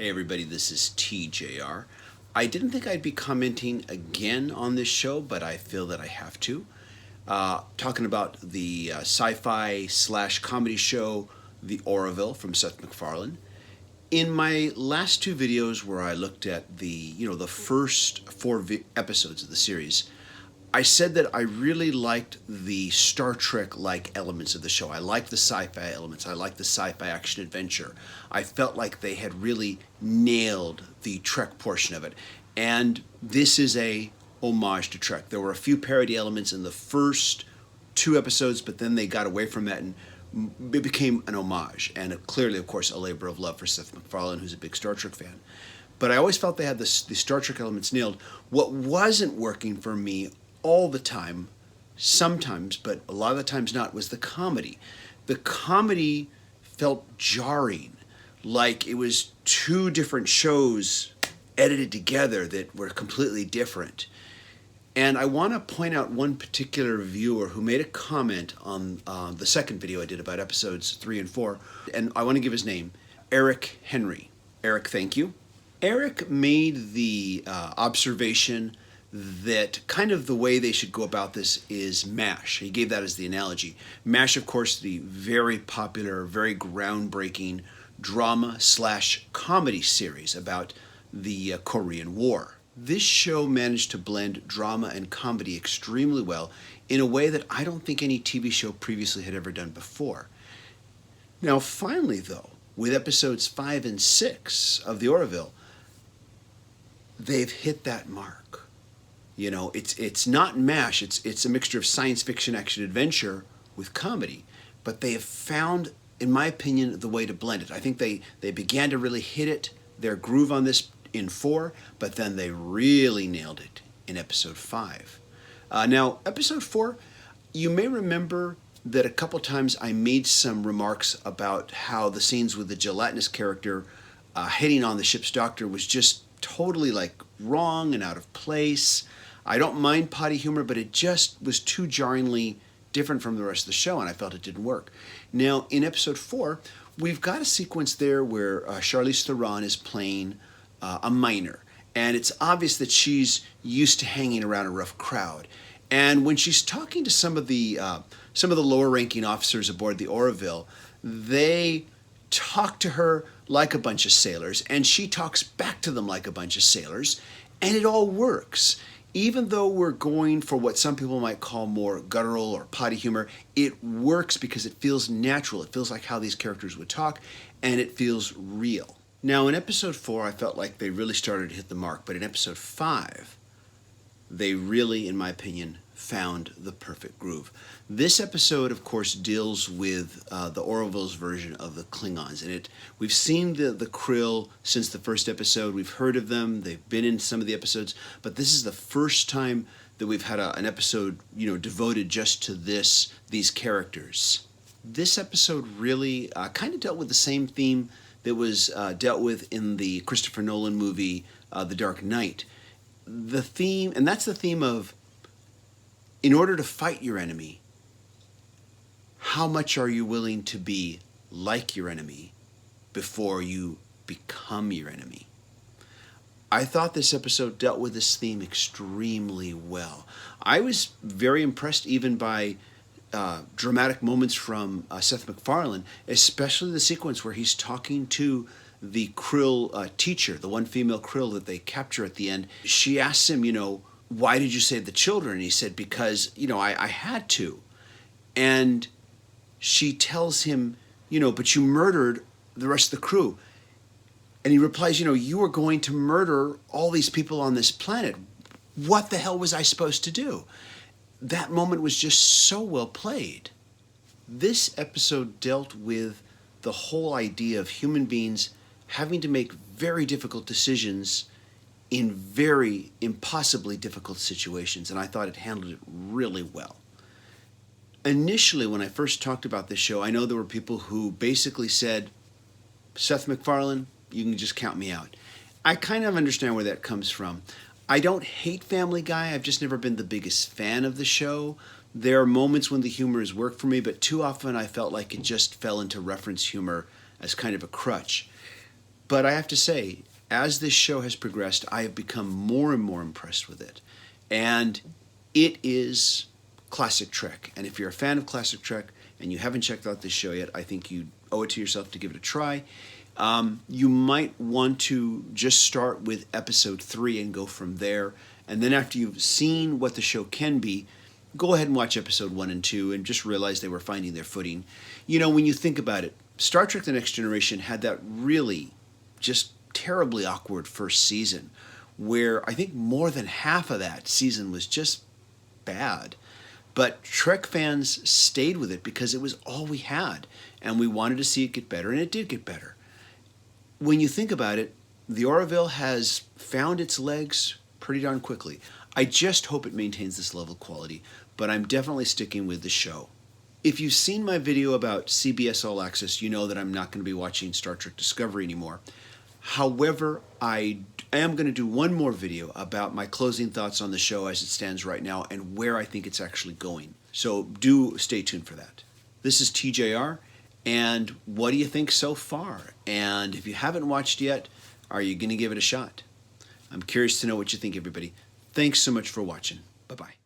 Hey everybody, this is TJR. I didn't think I'd be commenting again on this show, but I feel that I have to. Talking about the sci-fi slash comedy show, The Orville from Seth MacFarlane. In my last two videos where I looked at the first four episodes of the series, I said that I really liked the Star Trek-like elements of the show. I liked the sci-fi elements. I liked the sci-fi action adventure. I felt like they had really nailed the Trek portion of it. And this is a homage to Trek. There were a few parody elements in the first two episodes, but then they got away from that and it became an homage. And clearly, of course, a labor of love for Seth MacFarlane, who's a big Star Trek fan. But I always felt they had the Star Trek elements nailed. What wasn't working for me all the time, sometimes, but a lot of the times not, was the comedy. The comedy felt jarring, like it was two different shows edited together that were completely different. And I want to point out one particular viewer who made a comment on the second video I did about episodes 3 and 4, and I want to give his name, Eric Henry. Eric, thank you. Eric made the observation that kind of the way they should go about this is MASH. He gave that as the analogy. MASH, of course, the very popular, very groundbreaking drama/comedy series about the Korean War. This show managed to blend drama and comedy extremely well in a way that I don't think any TV show previously had ever done before. Now, finally, though, with episodes 5 and 6 of The Orville, they've hit that mark. You know, it's not MASH, it's a mixture of science fiction, action, adventure with comedy, but they have found, in my opinion, the way to blend it. I think they began to really hit their groove on this in 4, but then they really nailed it in episode 5. Now, episode 4, you may remember that a couple times I made some remarks about how the scenes with the gelatinous character hitting on the ship's doctor was just totally like wrong and out of place. I don't mind potty humor, but it just was too jarringly different from the rest of the show, and I felt it didn't work. Now, in episode 4, we've got a sequence there where Charlize Theron is playing a miner, and it's obvious that she's used to hanging around a rough crowd. And when she's talking to some of the lower-ranking officers aboard the Orville, they talk to her like a bunch of sailors, and she talks back to them like a bunch of sailors, and it all works. Even though we're going for what some people might call more guttural or potty humor, it works because it feels natural. It feels like how these characters would talk, and it feels real. Now, in episode 4, I felt like they really started to hit the mark, but in episode 5, they really, in my opinion, found the perfect groove. This episode, of course, deals with the Orville's version of the Klingons. And we've seen the Krill since the first episode. We've heard of them. They've been in some of the episodes. But this is the first time that we've had an episode, devoted just to these characters. This episode really kind of dealt with the same theme that was dealt with in the Christopher Nolan movie, The Dark Knight. The theme, and that's the theme of, in order to fight your enemy, how much are you willing to be like your enemy before you become your enemy? I thought this episode dealt with this theme extremely well. I was very impressed even by dramatic moments from Seth MacFarlane, especially the sequence where he's talking to the Krill teacher, the one female Krill that they capture at the end. She asks him, why did you save the children? And he said, because, I had to. And she tells him, but you murdered the rest of the crew. And he replies, you were going to murder all these people on this planet. What the hell was I supposed to do? That moment was just so well played. This episode dealt with the whole idea of human beings having to make very difficult decisions in very impossibly difficult situations, and I thought it handled it really well. Initially, when I first talked about this show, I know there were people who basically said, Seth MacFarlane, you can just count me out. I kind of understand where that comes from. I don't hate Family Guy. I've just never been the biggest fan of the show. There are moments when the humor has worked for me, but too often I felt like it just fell into reference humor as kind of a crutch. But I have to say, as this show has progressed, I have become more and more impressed with it. And it is classic Trek. And if you're a fan of classic Trek and you haven't checked out this show yet, I think you owe it to yourself to give it a try. You might want to just start with episode 3 and go from there. And then after you've seen what the show can be, go ahead and watch episode 1 and 2 and just realize they were finding their footing. You know, when you think about it, Star Trek The Next Generation had that really just terribly awkward first season where I think more than half of that season was just bad. But Trek fans stayed with it because it was all we had, and we wanted to see it get better, and it did get better. When you think about it, the Orville has found its legs pretty darn quickly. I just hope it maintains this level of quality, but I'm definitely sticking with the show. If you've seen my video about CBS All Access, you know that I'm not going to be watching Star Trek Discovery anymore. However, I am going to do one more video about my closing thoughts on the show as it stands right now and where I think it's actually going. So do stay tuned for that. This is TJR, and what do you think so far? And if you haven't watched yet, are you going to give it a shot? I'm curious to know what you think, everybody. Thanks so much for watching. Bye-bye.